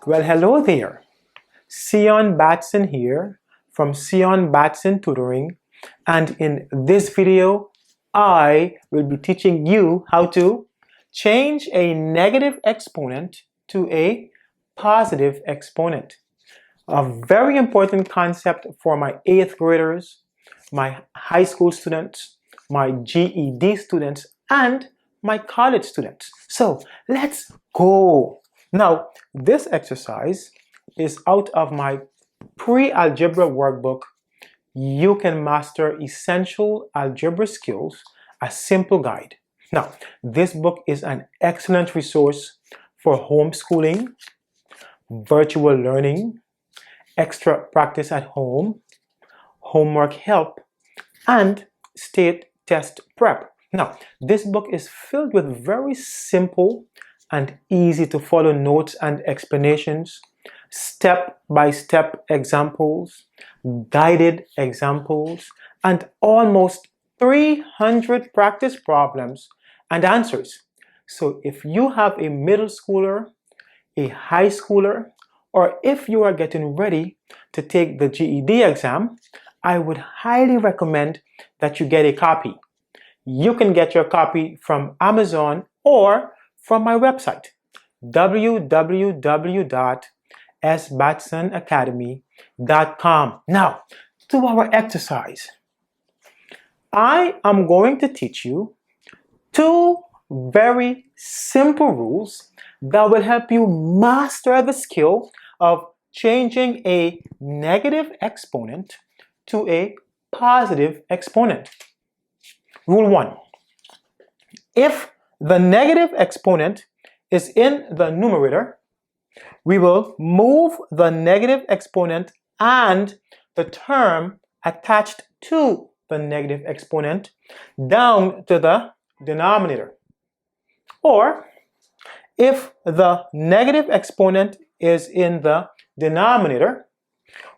Well, hello there. Sion Batson here from Sion Batson Tutoring, and in this video, I will be teaching you how to change a negative exponent to a positive exponent. A very important concept for my 8th graders, my high school students, my GED students, and my college students. So let's go. Now, this exercise is out of my pre-algebra workbook. You can master essential algebra skills, a simple guide. Now, this book is an excellent resource for homeschooling, virtual learning, extra practice at home, homework help, and state test prep. Now, this book is filled with very simple and easy to follow notes and explanations, step-by-step examples, guided examples, and almost 300 practice problems and answers. So if you have a middle schooler, a high schooler, or if you are getting ready to take the GED exam, I would highly recommend that you get a copy. You can get your copy from Amazon or from my website, www.sbatsonacademy.com. Now, to our exercise. I am going to teach you two very simple rules that will help you master the skill of changing a negative exponent to a positive exponent. Rule 1. If the negative exponent is in the numerator, we will move the negative exponent and the term attached to the negative exponent down to the denominator. Or, if the negative exponent is in the denominator,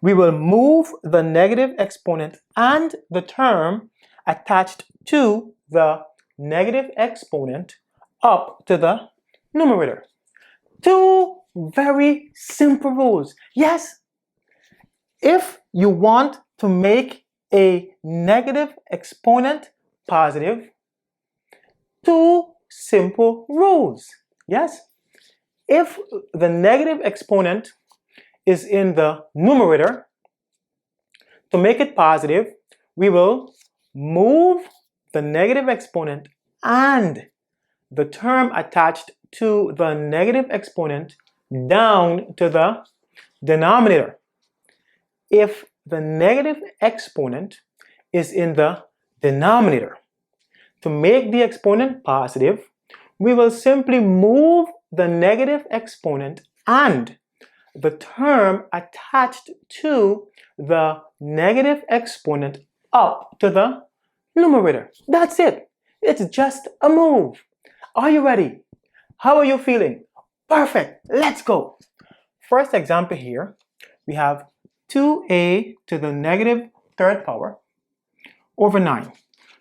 we will move the negative exponent and the term attached to the negative exponent up to the numerator. Two very simple rules. Yes, if you want to make a negative exponent positive, two simple rules. Yes, if the negative exponent is in the numerator, to make it positive, we will move the negative exponent and the term attached to the negative exponent down to the denominator. If the negative exponent is in the denominator, to make the exponent positive, we will simply move the negative exponent and the term attached to the negative exponent up to the numerator. That's it. It's just a move. Are you ready? How are you feeling? Perfect. Let's go. First example here, we have 2a to the negative third power over 9.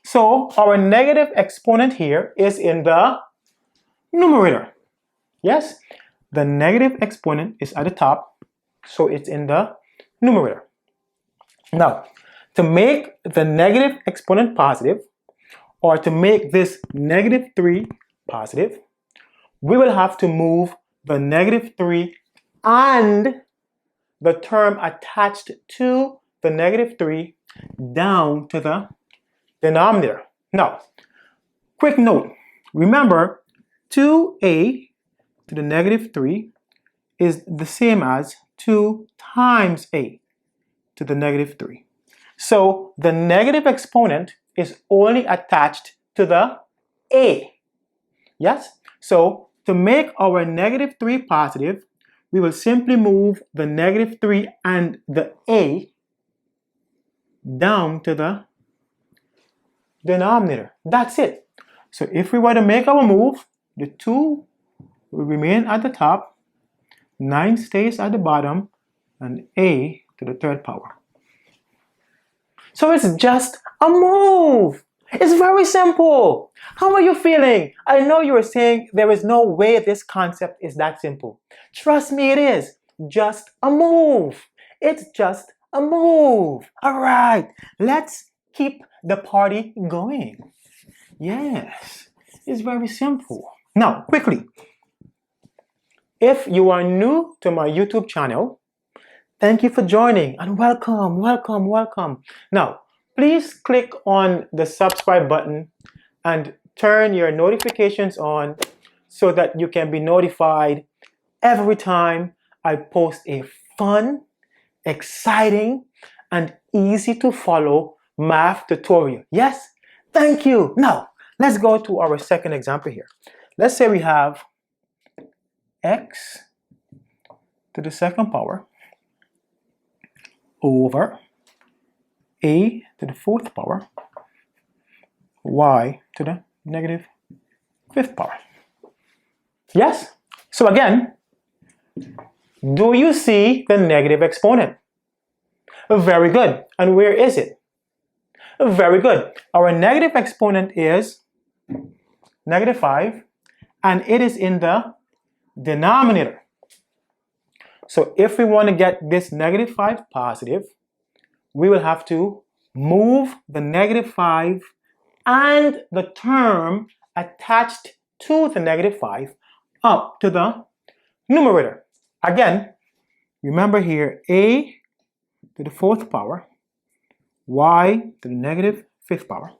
So our negative exponent here is in the numerator. Yes, the negative exponent is at the top, so it's in the numerator. Now, to make the negative exponent positive, or to make this negative 3 positive, we will have to move the negative 3 and the term attached to the negative 3 down to the denominator. Now, quick note, remember 2a to the negative 3 is the same as 2 times a to the negative 3. So the negative exponent is only attached to the a. Yes? So to make our negative 3 positive, we will simply move the negative 3 and the a down to the denominator. That's it. So if we were to make our move, the 2 will remain at the top, 9 stays at the bottom, and a to the third power. So it's just a move. It's very simple. How are you feeling? I know you were saying there is no way this concept is that simple. Trust me, it is. Just a move. It's just a move. All right, let's keep the party going. Yes, it's very simple. Now, quickly, if you are new to my YouTube channel, thank you for joining and welcome, welcome, welcome. Now, please click on the subscribe button and turn your notifications on so that you can be notified every time I post a fun, exciting, and easy to follow math tutorial. Yes, thank you. Now, let's go to our second example here. Let's say we have x to the second power over a to the fourth power y to the negative fifth power. Yes? So again, do you see the negative exponent? Very good. And where is it? Very good. Our negative exponent is negative 5, and it is in the denominator. So if we want to get this negative 5 positive, we will have to move the negative 5 and the term attached to the negative 5 up to the numerator. Again, remember here, a to the fourth power, y to the negative fifth power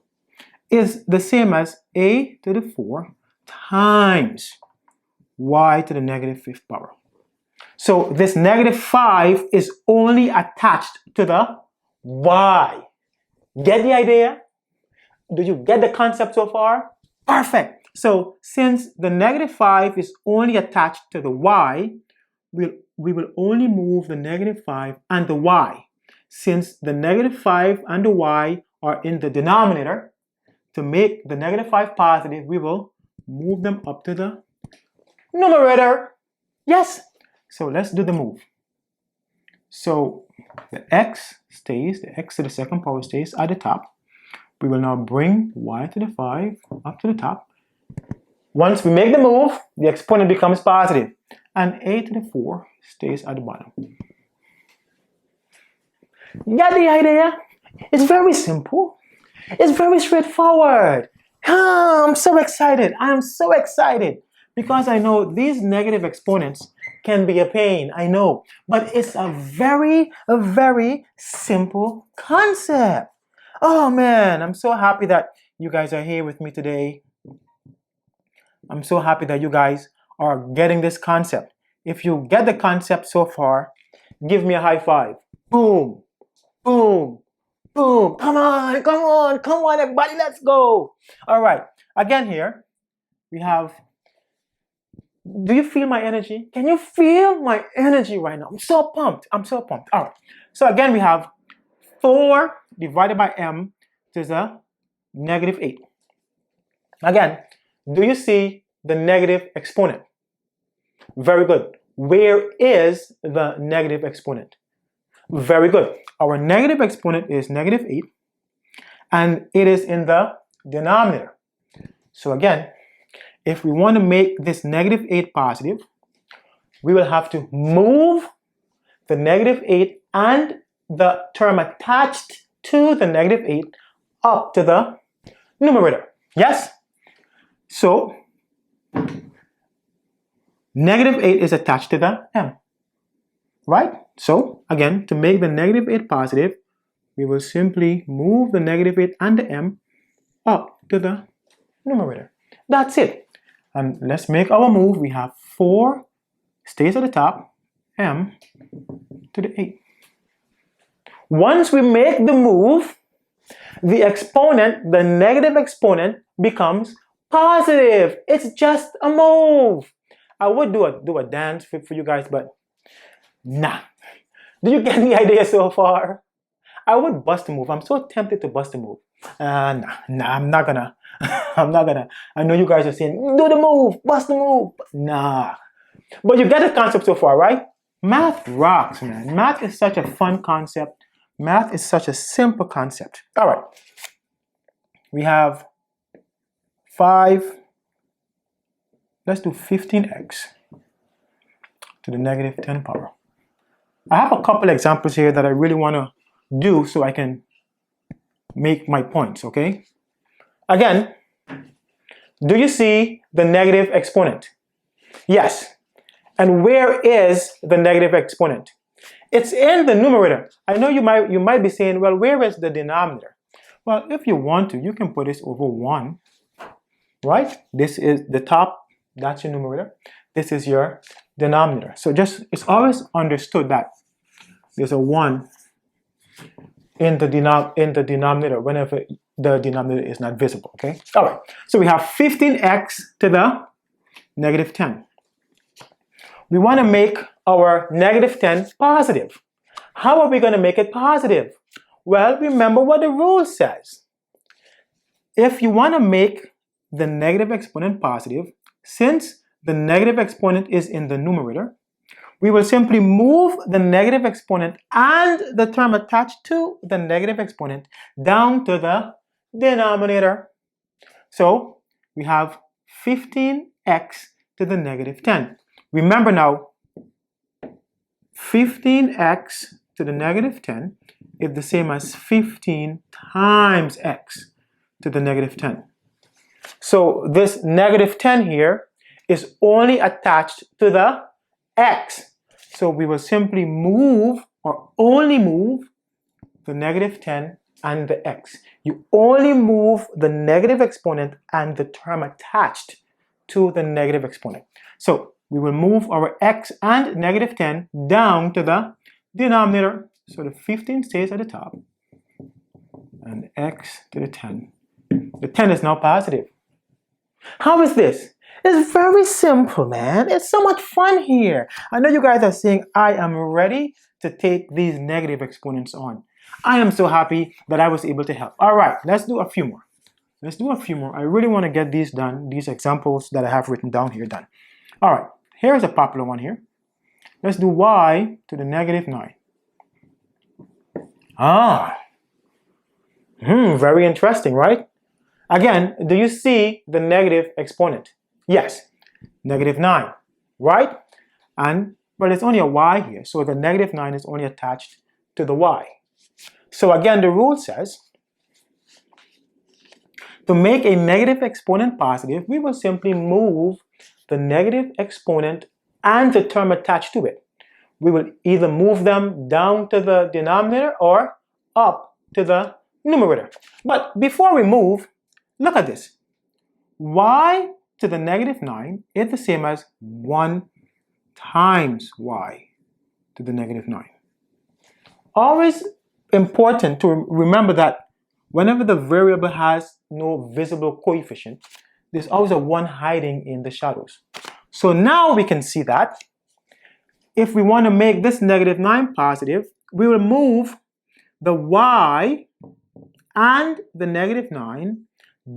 is the same as a to the 4 times y to the negative fifth power. So this negative 5 is only attached to the y. Get the idea? Do you get the concept so far? Perfect. So since the negative 5 is only attached to the y, we will only move the negative 5 and the y. Since the negative 5 and the y are in the denominator, to make the negative 5 positive, we will move them up to the numerator. Yes. So let's do the move. So the x to the second power stays at the top. We will now bring y to the 5 up to the top. Once we make the move, the exponent becomes positive, and a to the 4 stays at the bottom. Get the idea? It's very simple. It's very straightforward. I'm so excited. I'm so excited because I know these negative exponents can be a pain. I know, but it's a very simple concept. Oh man, I'm so happy that you guys are here with me today. I'm so happy that you guys are getting this concept. If you get the concept so far, give me a high five. Boom, boom, boom. Come on, everybody, let's go. All right, again here, we have, do you feel my energy? Can you feel my energy right now? I'm so pumped. All right, so again, we have 4 divided by m to the negative 8. Again, do you see the negative exponent? Very good. Where is the negative exponent? Very good. Our negative exponent is negative 8, and it is in the denominator. So again, if we want to make this negative 8 positive, we will have to move the negative 8 and the term attached to the negative 8 up to the numerator. Yes? So, negative 8 is attached to the m. Right? So, again, to make the negative 8 positive, we will simply move the negative 8 and the m up to the numerator. That's it. And let's make our move. We have 4 stays at the top, m to the 8. Once we make the move, the exponent, the negative exponent, becomes positive. It's just a move. I would do a dance for you guys, but nah. Do you get the idea so far? I would bust a move. I'm so tempted to bust a move. Nah, I'm not gonna. I'm not gonna. I know you guys are saying, do the move, bust the move. Nah. But you get the concept so far, right? Math rocks, man. Math is such a fun concept. Math is such a simple concept. All right. we have 5, let's do 15x to the negative 10 power. I have a couple examples here that I really want to do so I can make my points, okay? Again, do you see the negative exponent? Yes. And where is the negative exponent? It's in the numerator. I know you might be saying, well, where is the denominator? Well, if you want to, you can put this over 1, right? This is the top, that's your numerator. This is your denominator. So it's always understood that there's a 1 in the denominator whenever the denominator is not visible, okay? All right, so we have 15x to the negative 10. We want to make our negative 10 positive. How are we going to make it positive? Well, remember what the rule says. If you want to make the negative exponent positive, since the negative exponent is in the numerator, we will simply move the negative exponent and the term attached to the negative exponent down to the denominator. So we have 15x to the negative 10. Remember now, 15x to the negative 10 is the same as 15 times x to the negative 10. So this negative 10 here is only attached to the x. So we will simply move or only move the negative 10 and the x. You only move the negative exponent and the term attached to the negative exponent. So we will move our x and negative 10 down to the denominator. So the 15 stays at the top and x to the 10. The 10 is now positive. How is this? It's very simple, man. It's so much fun here. I know you guys are saying, I am ready to take these negative exponents on. I am so happy that I was able to help. All right, let's do a few more. Let's do a few more. I really want to get these done, these examples that I have written down here done. All right, here's a popular one here. Let's do y to the negative 9. Very interesting, right? Again, do you see the negative exponent? Yes, negative 9, right? And, well, it's only a y here, so the negative 9 is only attached to the y. So again, the rule says, to make a negative exponent positive, we will simply move the negative exponent and the term attached to it. We will either move them down to the denominator or up to the numerator. But before we move, look at this. Y to the negative 9 is the same as 1 times y to the negative 9. Always important to remember that whenever the variable has no visible coefficient, there's always a 1 hiding in the shadows. So now we can see that if we want to make this negative 9 positive, we will move the y and the negative 9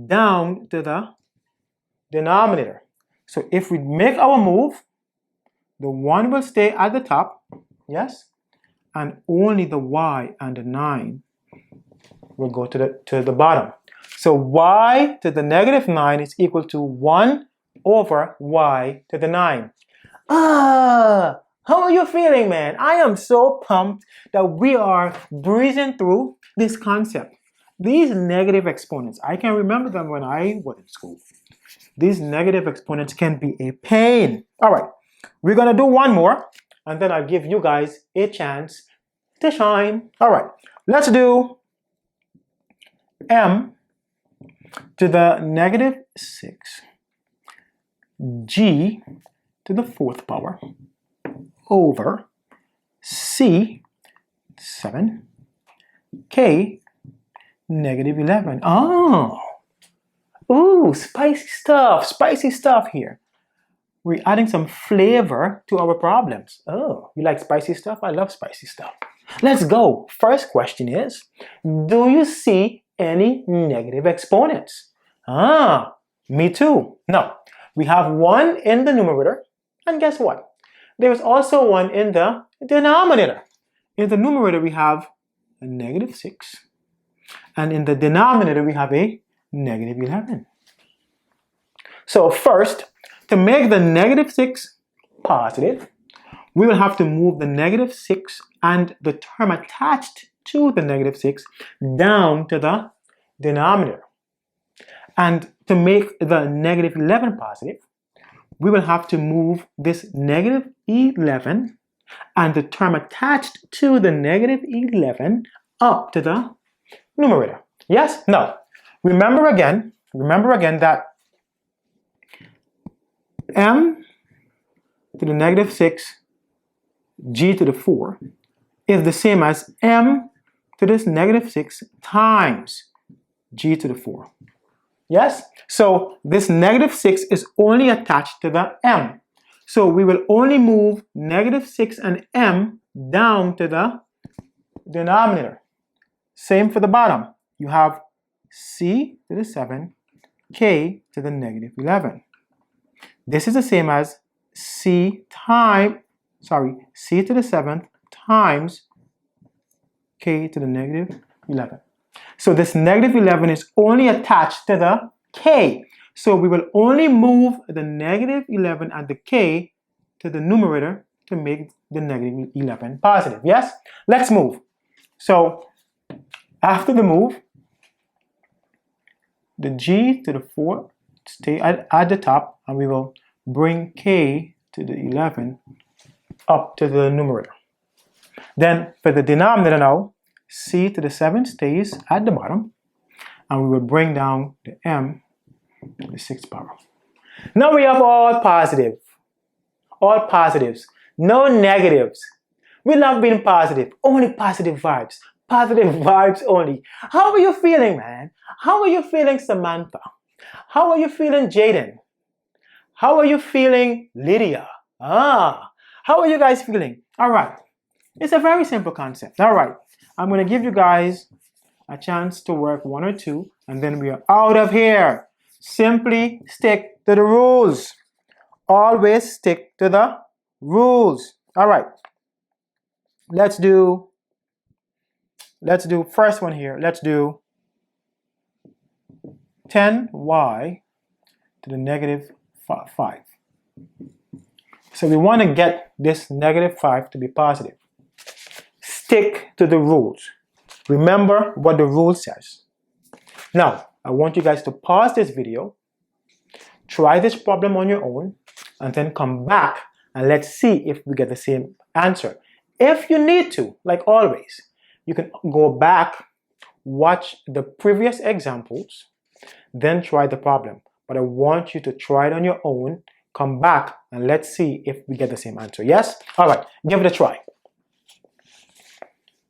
down to the denominator. So if we make our move, the 1 will stay at the top, yes, and only the y and the 9 will go to the bottom. So y to the negative 9 is equal to 1 over y to the 9. How are you feeling, man? I am so pumped that we are breezing through this concept. These negative exponents, I can remember them when I was in school. These negative exponents can be a pain. All right, we're gonna do one more, and then I'll give you guys a chance to shine. All right, let's do m to the negative 6 g to the 4th power over c 7 k negative 11. Ooh, spicy stuff here. We're adding some flavor to our problems. Oh, you like spicy stuff? I love spicy stuff. Let's go. First question is, do you see any negative exponents? Me too. No, we have 1 in the numerator, and guess what? There's also 1 in the denominator. In the numerator, we have a negative 6, and in the denominator, we have a negative 11. So first, to make the negative 6 positive, we will have to move the negative 6 and the term attached to the negative 6 down to the denominator. And to make the negative 11 positive, we will have to move this negative 11 and the term attached to the negative 11 up to the numerator. Yes? Now, remember again that m to the negative 6 g to the 4 is the same as m to this negative 6 times g to the 4. Yes? So this negative 6 is only attached to the m. So we will only move negative 6 and m down to the denominator. Same for the bottom. You have c to the 7, k to the negative 11. This is the same as c to the 7th times k to the negative 11. So this negative 11 is only attached to the k. So we will only move the negative 11 and the k to the numerator to make the negative 11 positive. Yes? Let's move. So after the move, the g to the 4 stay at the top, and we will bring k to the 11 up to the numerator. Then for the denominator now, c to the 7 stays at the bottom, and we will bring down the m to the 6th power. Now we have all positives, no negatives. We love being positive, only positive vibes only. How are you feeling, man? How are you feeling, Samantha? How are you feeling, Jaden? How are you feeling, Lydia? How are you guys feeling? All right, it's a very simple concept. All right, I'm going to give you guys a chance to work one or two, and then we are out of here. Simply stick to the rules. Always stick to the rules. All right, let's do first one here. Let's do 10y to the negative 5. So we want to get this negative 5 to be positive. Stick to the rules. Remember what the rule says. Now, I want you guys to pause this video, try this problem on your own, and then come back and let's see if we get the same answer. If you need to, like always, you can go back, watch the previous examples, then try the problem. But I want you to try it on your own, come back, and let's see if we get the same answer. Yes? All right, give it a try.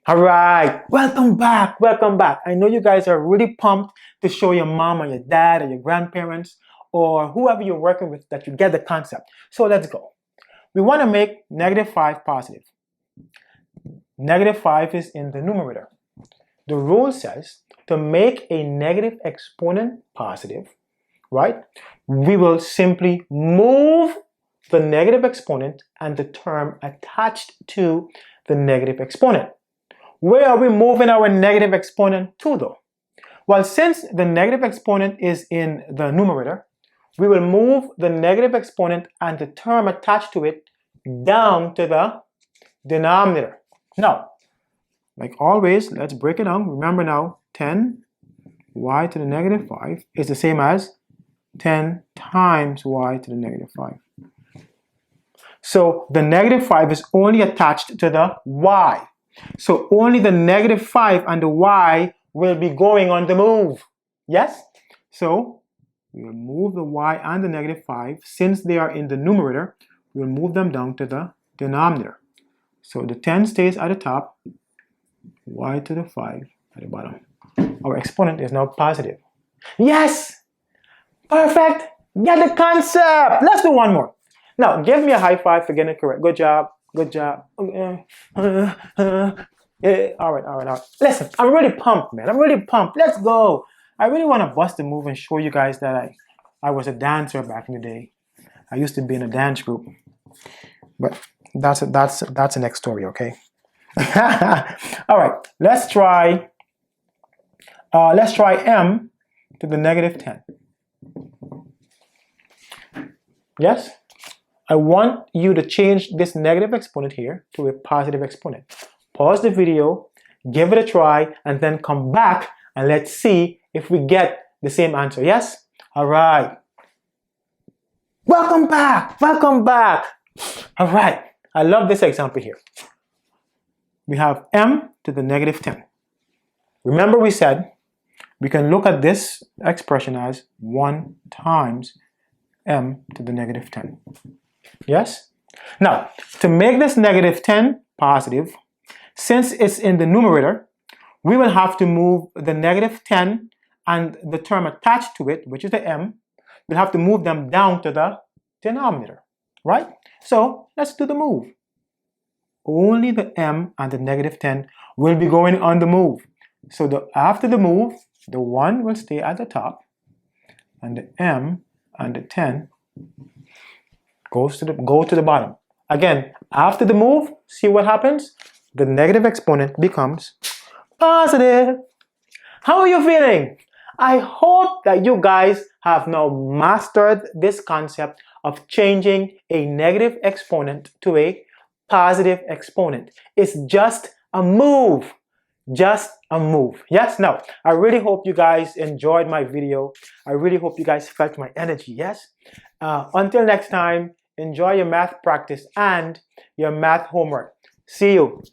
All right, welcome back. I know you guys are really pumped to show your mom or your dad or your grandparents or whoever you're working with that you get the concept. So let's go. We want to make negative 5 positive. Negative 5 is in the numerator. The rule says to make a negative exponent positive, right, we will simply move the negative exponent and the term attached to the negative exponent. Where are we moving our negative exponent to though? Well, since the negative exponent is in the numerator, we will move the negative exponent and the term attached to it down to the denominator. Now, like always, let's break it down. Remember now, 10y to the negative 5 is the same as 10 times y to the negative 5. So the negative 5 is only attached to the y. So only the negative 5 and the y will be going on the move. Yes? So we will move the y and the negative 5. Since they are in the numerator, we will move them down to the denominator. So the 10 stays at the top, y to the 5 at the bottom. Our exponent is now positive. Yes! Perfect! Get the concept! Let's do one more. Now, give me a high five for getting it correct. Good job. Good job. Yeah. All right. Listen, I'm really pumped, man. I'm really pumped. Let's go. I really want to bust a move and show you guys that I was a dancer back in the day. I used to be in a dance group. But that's the next story, okay? All right. Let's try m to the negative 10. Yes? I want you to change this negative exponent here to a positive exponent. Pause the video, give it a try, and then come back and let's see if we get the same answer. Yes? All right. Welcome back. Welcome back. All right. I love this example here. We have m to the negative 10. Remember we said we can look at this expression as 1 times m to the negative 10. Yes? Now, to make this negative 10 positive, since it's in the numerator, we will have to move the negative 10 and the term attached to it, which is the m, we'll have to move them down to the denominator, right? So, let's do the move. Only the m and the negative 10 will be going on the move. So after the move, the 1 will stay at the top, and the m and the 10 go to the bottom. Again, after the move, see what happens? The negative exponent becomes positive. How are you feeling? I hope that you guys have now mastered this concept of changing a negative exponent to a positive exponent. It's just a move. Just a move. Yes? Now, I really hope you guys enjoyed my video. I really hope you guys felt my energy. Yes? Until next time, enjoy your math practice and your math homework. See you.